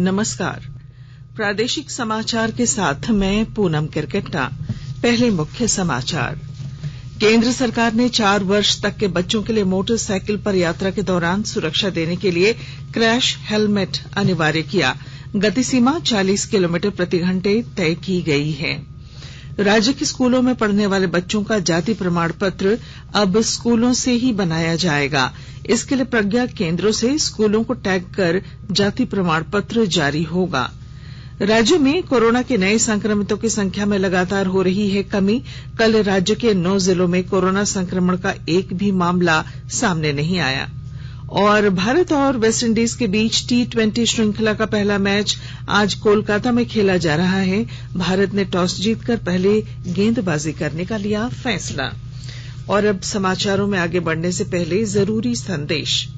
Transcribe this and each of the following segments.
नमस्कार। प्रादेशिक समाचार के साथ मैं पूनम किरकेट्टा। पहले मुख्य समाचार। केंद्र सरकार ने 4 वर्ष तक के बच्चों के लिए मोटरसाइकिल पर यात्रा के दौरान सुरक्षा देने के लिए क्रैश हेलमेट अनिवार्य किया। गति सीमा 40 किलोमीटर प्रति घंटे तय की गई है। राज्य के स्कूलों में पढ़ने वाले बच्चों का जाति प्रमाण पत्र अब स्कूलों से ही बनाया जाएगा। इसके लिए प्रज्ञा केंद्रों से स्कूलों को टैग कर जाति प्रमाण पत्र जारी होगा। राज्य में कोरोना के नए संक्रमितों की संख्या में लगातार हो रही है कमी। कल राज्य के 9 जिलों में कोरोना संक्रमण का एक भी मामला सामने नहीं आया। और भारत और वेस्टइंडीज के बीच T20 श्रृंखला का पहला मैच आज कोलकाता में खेला जा रहा है। भारत ने टॉस जीतकर पहले गेंदबाजी करने का लिया फैसला। और अब समाचारों में आगे बढ़ने से पहले जरूरी संदेश।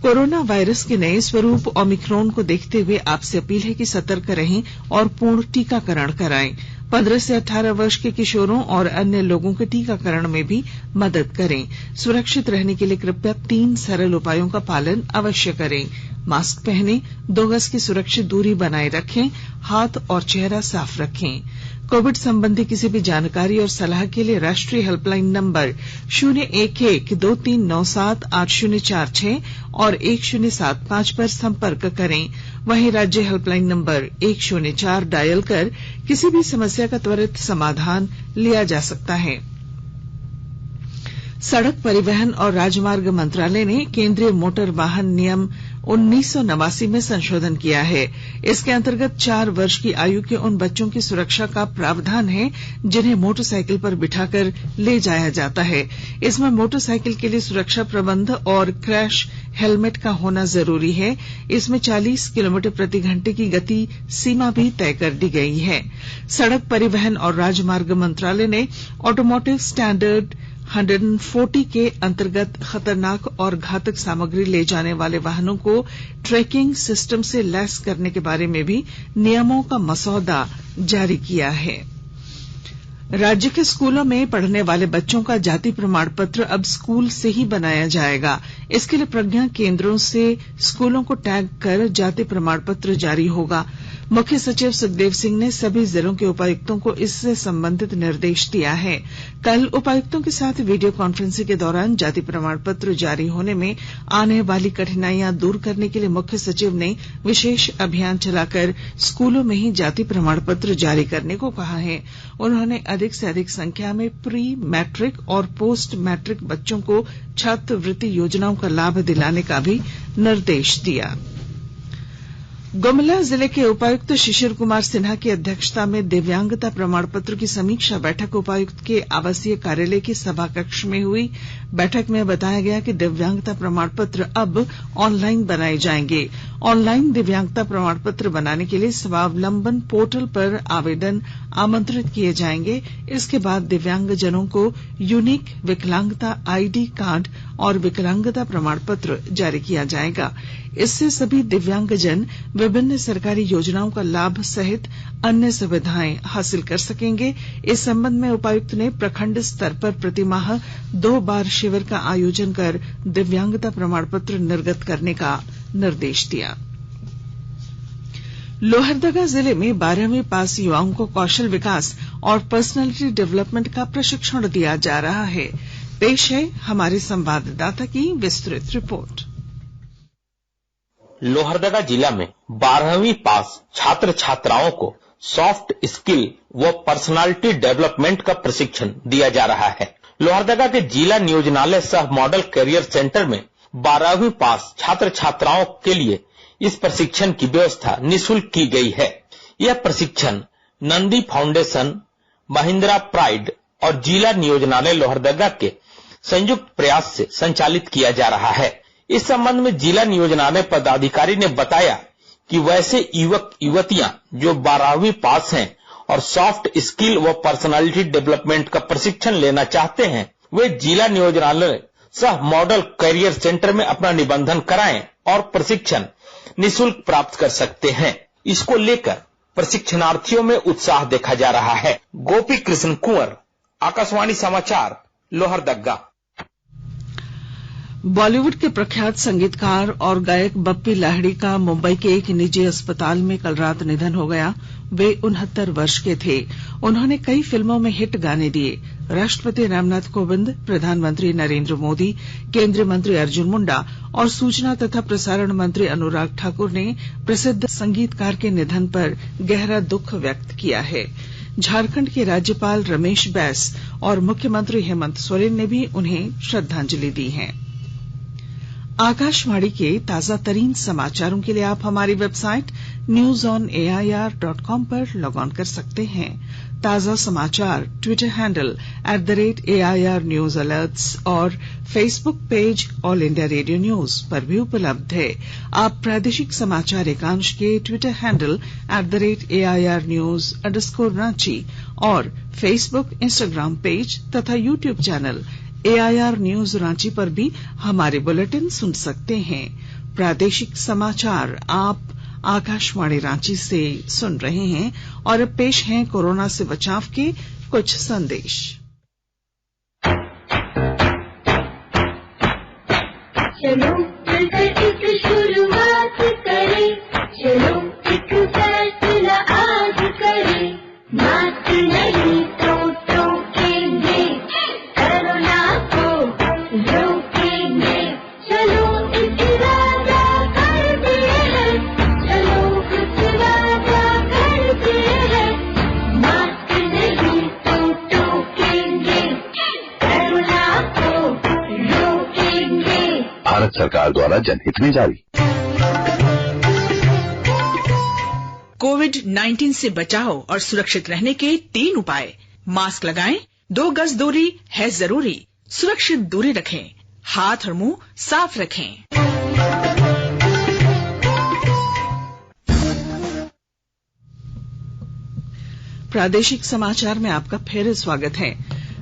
कोरोना वायरस के नए स्वरूप ओमिक्रॉन को देखते हुए आपसे अपील है कि सतर्क रहें और पूर्ण टीकाकरण कराएं। 15 से 18 वर्ष के किशोरों और अन्य लोगों के टीकाकरण में भी मदद करें। सुरक्षित रहने के लिए कृपया 3 सरल उपायों का पालन अवश्य करें। मास्क पहनें, 2 गज की सुरक्षित दूरी बनाए रखें, हाथ और चेहरा साफ रखें। कोविड संबंधी किसी भी जानकारी और सलाह के लिए राष्ट्रीय हेल्पलाइन नंबर 011-2397-8046 और 1075 पर संपर्क करें। वहीं राज्य हेल्पलाइन नंबर 104 डायल कर किसी भी समस्या का त्वरित समाधान लिया जा सकता है। सड़क परिवहन और राजमार्ग मंत्रालय ने केंद्रीय मोटर वाहन नियम 1989 में संशोधन किया है। इसके अंतर्गत 4 वर्ष की आयु के उन बच्चों की सुरक्षा का प्रावधान है जिन्हें मोटरसाइकिल पर बिठाकर ले जाया जाता है। इसमें मोटरसाइकिल के लिए सुरक्षा प्रबंध और क्रैश हेलमेट का होना जरूरी है। इसमें 40 किलोमीटर प्रति घंटे की गति सीमा भी तय कर दी गई है। सड़क परिवहन और राजमार्ग मंत्रालय ने ऑटोमोटिव स्टैंडर्ड 140 के अंतर्गत खतरनाक और घातक सामग्री ले जाने वाले वाहनों को ट्रैकिंग सिस्टम से लैस करने के बारे में भी नियमों का मसौदा जारी किया है। राज्य के स्कूलों में पढ़ने वाले बच्चों का जाति प्रमाण पत्र अब स्कूल से ही बनाया जाएगा। इसके लिए प्रज्ञा केंद्रों से स्कूलों को टैग कर जाति प्रमाण पत्र जारी होगा। मुख्य सचिव सुखदेव सिंह ने सभी जिलों के उपायुक्तों को इससे संबंधित निर्देश दिया है। कल उपायुक्तों के साथ वीडियो कॉन्फ्रेंसिंग के दौरान जाति प्रमाण पत्र जारी होने में आने वाली कठिनाइयां दूर करने के लिए मुख्य सचिव ने विशेष अभियान चलाकर स्कूलों में ही जाति प्रमाण पत्र जारी करने को कहा है। उन्होंने अधिक से अधिक संख्या में प्री मैट्रिक और पोस्ट मैट्रिक बच्चों को छात्रवृत्ति योजनाओं का लाभ दिलाने का भी निर्देश दिया। गुमला जिले के उपायुक्त शिशिर कुमार सिन्हा की अध्यक्षता में दिव्यांगता प्रमाण पत्र की समीक्षा बैठक उपायुक्त के आवासीय कार्यालय की सभा कक्ष में हुई। बैठक में बताया गया कि दिव्यांगता प्रमाण पत्र अब ऑनलाइन बनाए जाएंगे। ऑनलाइन दिव्यांगता प्रमाण पत्र बनाने के लिए स्वावलंबन पोर्टल पर आवेदन आमंत्रित किए जाएंगे। इसके बाद दिव्यांगजनों को यूनिक विकलांगता आईडी कार्ड और विकलांगता प्रमाण पत्र जारी किया जाएगा। इससे सभी दिव्यांगजन विभिन्न सरकारी योजनाओं का लाभ सहित अन्य सुविधाएं हासिल कर सकेंगे। इस संबंध में उपायुक्त ने प्रखंड स्तर पर प्रतिमाह 2 बार शिविर का आयोजन कर दिव्यांगता प्रमाण पत्र निर्गत करने का निर्देश दिया। लोहरदगा जिले में 12वीं पास युवाओं को कौशल विकास और पर्सनालिटी डेवलपमेंट का प्रशिक्षण दिया जा रहा है। पेश है हमारे संवाददाता की विस्तृत रिपोर्ट। लोहरदगा जिला में 12वीं पास छात्र छात्राओं को सॉफ्ट स्किल व पर्सनालिटी डेवलपमेंट का प्रशिक्षण दिया जा रहा है। लोहरदगा के जिला नियोजनालय सह मॉडल करियर सेंटर में 12वीं पास छात्र छात्राओं के लिए इस प्रशिक्षण की व्यवस्था निःशुल्क की गई है। यह प्रशिक्षण नंदी फाउंडेशन, महिंद्रा प्राइड और जिला नियोजनालय लोहरदगा के संयुक्त प्रयास से संचालित किया जा रहा है। इस संबंध में जिला नियोजनालय पदाधिकारी ने बताया कि वैसे युवक युवतियां जो 12वीं पास हैं और सॉफ्ट स्किल व पर्सनालिटी डेवलपमेंट का प्रशिक्षण लेना चाहते हैं, वे जिला नियोजनालय सह मॉडल करियर सेंटर में अपना निबंधन कराएं और प्रशिक्षण निःशुल्क प्राप्त कर सकते हैं। इसको लेकर प्रशिक्षणार्थियों में उत्साह देखा जा रहा है। गोपी कृष्ण कुंवर, आकाशवाणी समाचार, लोहरदगा। बॉलीवुड के प्रख्यात संगीतकार और गायक बप्पी लाहिड़ी का मुंबई के एक निजी अस्पताल में कल रात निधन हो गया। वे 69 वर्ष के थे। उन्होंने कई फिल्मों में हिट गाने दिए। राष्ट्रपति रामनाथ कोविंद, प्रधानमंत्री नरेंद्र मोदी, केंद्रीय मंत्री अर्जुन मुंडा और सूचना तथा प्रसारण मंत्री अनुराग ठाकुर ने प्रसिद्ध संगीतकार के निधन पर गहरा दुख व्यक्त किया है। झारखंड के राज्यपाल रमेश बैस और मुख्यमंत्री हेमंत सोरेन ने भी उन्हें श्रद्धांजलि दी है। आकाशवाणी के ताजा तरीन समाचारों के लिए आप हमारी वेबसाइट newsonair.com पर लॉग ऑन कर सकते हैं। ताजा समाचार Twitter handle @AIR News Alerts और Facebook page all India radio news पर भी उपलब्ध है। आप प्रादेशिक समाचार एकांश के ट्विटर हैंडल @AIR News_Ranchi और फेसबुक, इंस्टाग्राम पेज तथा YouTube channel AIR News Ranchi पर भी हमारे बुलेटिन सुन सकते हैं। प्रादेशिक समाचार आप आकाशवाणी रांची से सुन रहे हैं और अब पेश हैं कोरोना से बचाव के कुछ संदेश। चलो एक शुरुआत करें, चलो एक फैसला आज करें, मास्क नहीं तो टोकेंगे, कोरोना को रोकेंगे, चलो एक वादा करते हैं, चलो कुछ वादा करते हैं, मास्क नहीं तो टोकेंगे, कोरोना को रोकेंगे। भारत सरकार द्वारा जनहित में जारी। कोविड-19 से बचाव और सुरक्षित रहने के 3 उपाय। मास्क लगाएं, 2 गज दूरी है जरूरी, सुरक्षित दूरी रखें, हाथ और मुंह साफ रखें। प्रादेशिक समाचार में आपका फिर स्वागत है।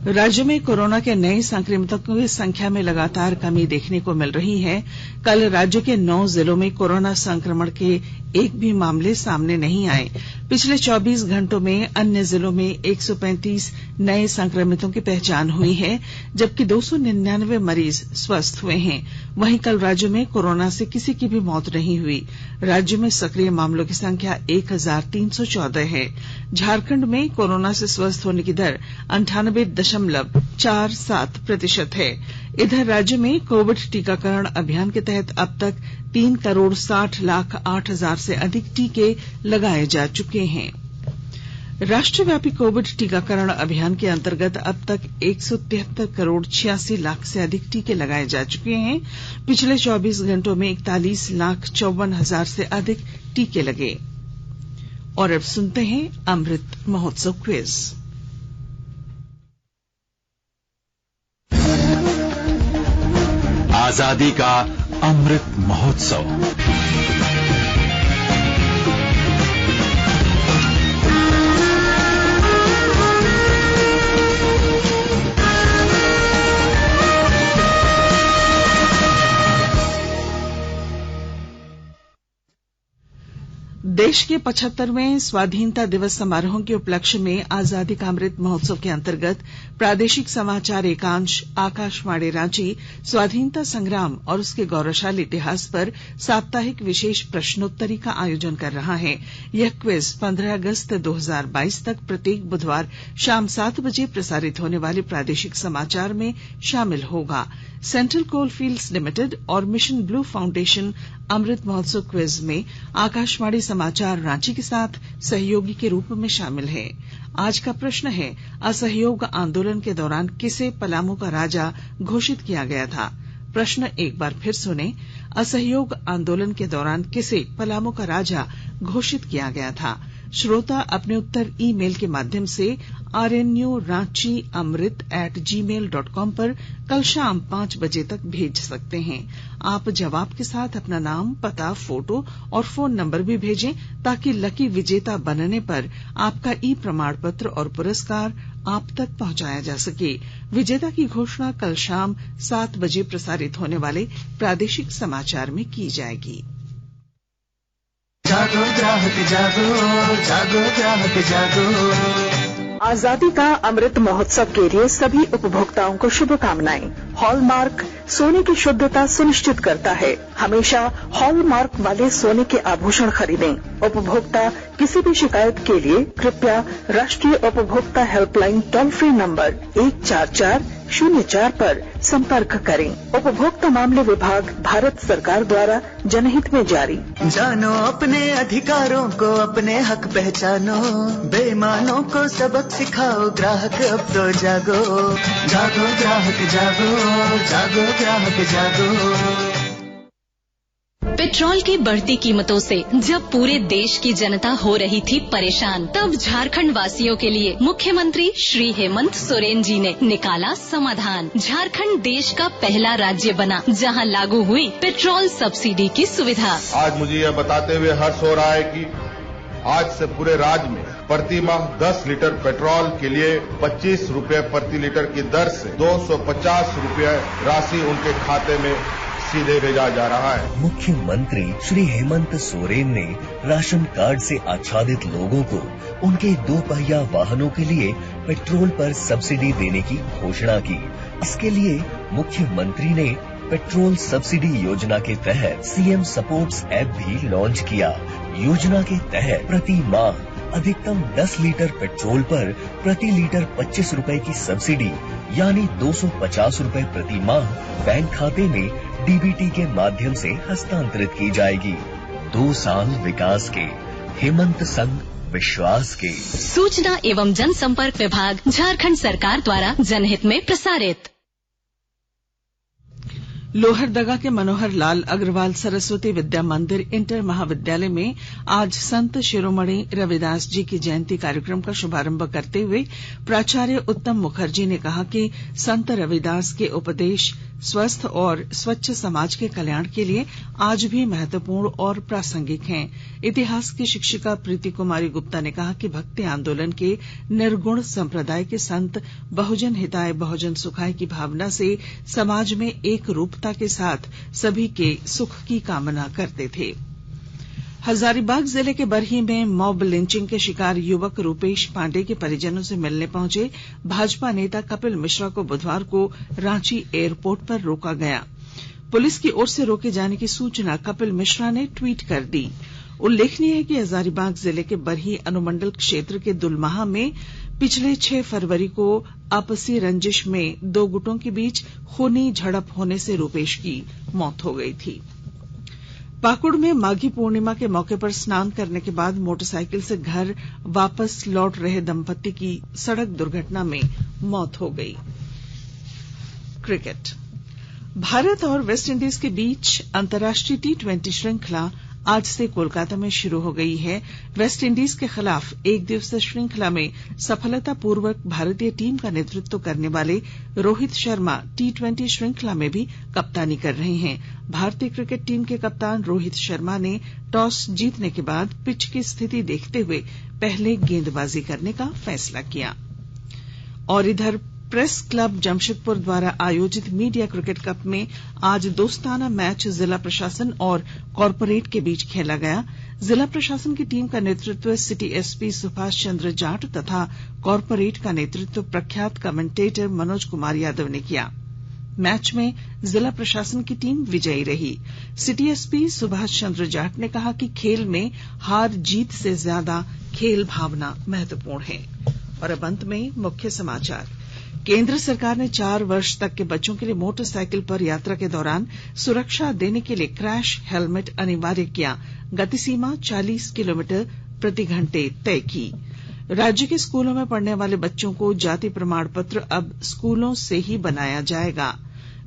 राज्य में कोरोना के नए संक्रमितों की संख्या में लगातार कमी देखने को मिल रही है। कल राज्य के 9 जिलों में कोरोना संक्रमण के एक भी मामले सामने नहीं आए। पिछले 24 घंटों में अन्य जिलों में 135 नए संक्रमितों की पहचान हुई है, जबकि 299 मरीज स्वस्थ हुए हैं। वहीं कल राज्य में कोरोना से किसी की भी मौत नहीं हुई। राज्य में सक्रिय मामलों की संख्या 1314 है। झारखंड में कोरोना से स्वस्थ होने की दर 98.47% है। इधर राज्य में कोविड टीकाकरण अभियान के तहत अब तक 3,60,08,000 से अधिक टीके लगाए जा चुके हैं। राष्ट्रव्यापी कोविड टीकाकरण अभियान के अंतर्गत अब तक 173,86,00,000 से अधिक टीके लगाए जा चुके हैं। पिछले 24 घंटों में 41,54,000 से अधिक टीके लगे। और अब सुनते हैं अमृत महोत्सव क्विज। आजादी का अमृत महोत्सव। देश के 75वें स्वाधीनता दिवस समारोह के उपलक्ष्य में आजादी का अमृत महोत्सव के अंतर्गत प्रादेशिक समाचार एकांश आकाशवाणी रांची स्वाधीनता संग्राम और उसके गौरवशाली इतिहास पर साप्ताहिक विशेष प्रश्नोत्तरी का आयोजन कर रहा है। यह क्विज 15 अगस्त 2022 तक प्रत्येक बुधवार शाम 7 बजे प्रसारित होने वाले प्रादेशिक समाचार में शामिल होगा। सेंट्रल कोलफील्ड्स लिमिटेड और mission blue foundation Amrit Mahotsav quiz में आकाशवाणी समाचार रांची के साथ सहयोगी के रूप में शामिल है। आज का प्रश्न है, असहयोग आंदोलन के दौरान किसे पलामू का राजा घोषित किया गया था? प्रश्न एक बार फिर सुने, असहयोग आंदोलन के दौरान किसे पलामू का राजा घोषित किया गया था? श्रोता अपने उत्तर ईमेल के माध्यम से rnuranchiamrit@gmail.com पर कल शाम 5 बजे तक भेज सकते हैं। आप जवाब के साथ अपना नाम, पता, फोटो और फोन नंबर भी भेजें ताकि लकी विजेता बनने पर आपका ई प्रमाण पत्र और पुरस्कार आप तक पहुंचाया जा सके। विजेता की घोषणा कल शाम 7 बजे प्रसारित होने वाले प्रादेशिक समाचार में की जाएगी। जागो ग्राहक जागो, जागो ग्राहक जागो। आजादी का अमृत महोत्सव के लिए सभी उपभोक्ताओं को शुभकामनाएं। हॉलमार्क सोने की शुद्धता सुनिश्चित करता है। हमेशा हॉलमार्क वाले सोने के आभूषण खरीदें। उपभोक्ता किसी भी शिकायत के लिए कृपया राष्ट्रीय उपभोक्ता हेल्पलाइन टोल फ्री नंबर 14404 पर संपर्क करें। उपभोक्ता मामले विभाग, भारत सरकार द्वारा जनहित में जारी। जानो अपने अधिकारों को, अपने हक पहचानो, बेईमानों को सबक सिखाओ, ग्राहक अब तो जागो, जागो ग्राहक जागो, जागो ग्राहक जागो। पेट्रोल की बढ़ती कीमतों से जब पूरे देश की जनता हो रही थी परेशान, तब झारखंड वासियों के लिए मुख्यमंत्री श्री हेमंत सोरेन जी ने निकाला समाधान। झारखंड देश का पहला राज्य बना जहां लागू हुई पेट्रोल सब्सिडी की सुविधा। आज मुझे यह बताते हुए हर्ष हो रहा है कि आज से पूरे राज्य में प्रति माह 10 लीटर पेट्रोल के लिए 25 रुपए प्रति लीटर की दर से 250 रुपए राशि उनके खाते में सीधे भेजा जा रहा है। मुख्यमंत्री श्री हेमंत सोरेन ने राशन कार्ड से आच्छादित लोगों को उनके 2 पहिया वाहनों के लिए पेट्रोल पर सब्सिडी देने की घोषणा की। इसके लिए मुख्यमंत्री ने पेट्रोल सब्सिडी योजना के तहत सीएम सपोर्ट्स ऐप भी लॉन्च किया। योजना के तहत प्रति माह अधिकतम 10 लीटर पेट्रोल पर प्रति लीटर 25 रुपए की सब्सिडी यानी 250 रुपए प्रति माह बैंक खाते में डीबीटी के माध्यम से हस्तांतरित की जाएगी। 2 साल विकास के, हेमंत संग विश्वास के। सूचना एवं जनसंपर्क विभाग, झारखंड सरकार द्वारा जनहित में प्रसारित। लोहरदगा के मनोहर लाल अग्रवाल सरस्वती विद्या मंदिर इंटर महाविद्यालय में आज संत शिरोमणि रविदास जी की जयंती कार्यक्रम का शुभारंभ करते हुए प्राचार्य उत्तम मुखर्जी ने कहा कि संत रविदास के उपदेश स्वस्थ और स्वच्छ समाज के कल्याण के लिए आज भी महत्वपूर्ण और प्रासंगिक हैं। इतिहास की शिक्षिका प्रीति कुमारी गुप्ता ने कहा कि भक्ति आंदोलन के निर्गुण संप्रदाय के संत बहुजन हिताय बहुजन सुखाय की भावना से समाज में एक रूपता के साथ सभी के सुख की कामना करते थे। हजारीबाग जिले के बरही में मॉब लिंचिंग के शिकार युवक रूपेश पांडे के परिजनों से मिलने पहुंचे भाजपा नेता कपिल मिश्रा को बुधवार को रांची एयरपोर्ट पर रोका गया। पुलिस की ओर से रोके जाने की सूचना कपिल मिश्रा ने ट्वीट कर दी। उल्लेखनीय है कि हजारीबाग जिले के बरही अनुमंडल क्षेत्र के दुलमाहा में पिछले 6 फरवरी को आपसी रंजिश में 2 गुटों के बीच खूनी झड़प होने से रूपेश की मौत हो गई थी। पाकुड़ में माघी पूर्णिमा के मौके पर स्नान करने के बाद मोटरसाइकिल से घर वापस लौट रहे दंपत्ति की सड़क दुर्घटना में मौत हो गई। क्रिकेट। भारत और वेस्टइंडीज के बीच अंतर्राष्ट्रीय T20 श्रृंखला आज से कोलकाता में शुरू हो गई है। वेस्टइंडीज के खिलाफ 1 दिवसीय श्रृंखला में सफलतापूर्वक भारतीय टीम का नेतृत्व करने वाले रोहित शर्मा T20 श्रृंखला में भी कप्तानी कर रहे हैं। भारतीय क्रिकेट टीम के कप्तान रोहित शर्मा ने टॉस जीतने के बाद पिच की स्थिति देखते हुए पहले गेंदबाजी करने का फैसला किया। और इधर प्रेस क्लब जमशेदपुर द्वारा आयोजित मीडिया क्रिकेट कप में आज दोस्ताना मैच जिला प्रशासन और कॉर्पोरेट के बीच खेला गया। जिला प्रशासन की टीम का नेतृत्व सिटी एसपी सुभाष चंद्र जाट तथा कॉर्पोरेट का नेतृत्व प्रख्यात कमेंटेटर मनोज कुमार यादव ने किया। मैच में जिला प्रशासन की टीम विजयी रही। सिटी एसपी सुभाष चंद्र जाट ने कहा कि खेल में हार जीत से ज्यादा खेल भावना महत्वपूर्ण है। और अब अंत में मुख्य समाचार। केंद्र सरकार ने 4 वर्ष तक के बच्चों के लिए मोटरसाइकिल पर यात्रा के दौरान सुरक्षा देने के लिए क्रैश हेलमेट अनिवार्य किया। गति सीमा 40 किलोमीटर प्रति घंटे तय की। राज्य के स्कूलों में पढ़ने वाले बच्चों को जाति प्रमाण पत्र अब स्कूलों से ही बनाया जाएगा।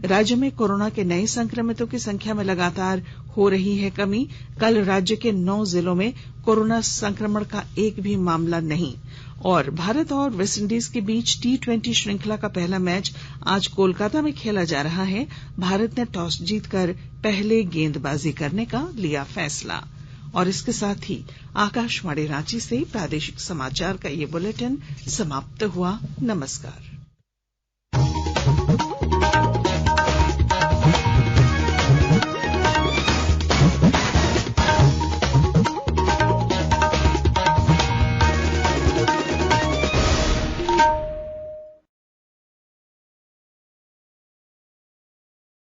राज्य में कोरोना के नए संक्रमितों की संख्या में लगातार हो रही है कमी। कल राज्य के 9 जिलों में कोरोना संक्रमण का एक भी मामला नहीं। और भारत और वेस्टइंडीज के बीच T20 श्रृंखला का पहला मैच आज कोलकाता में खेला जा रहा है। भारत ने टॉस जीतकर पहले गेंदबाजी करने का लिया फैसला। और इसके साथ ही आकाशवाणी रांची से प्रादेशिक समाचार का ये बुलेटिन समाप्त हुआ। नमस्कार।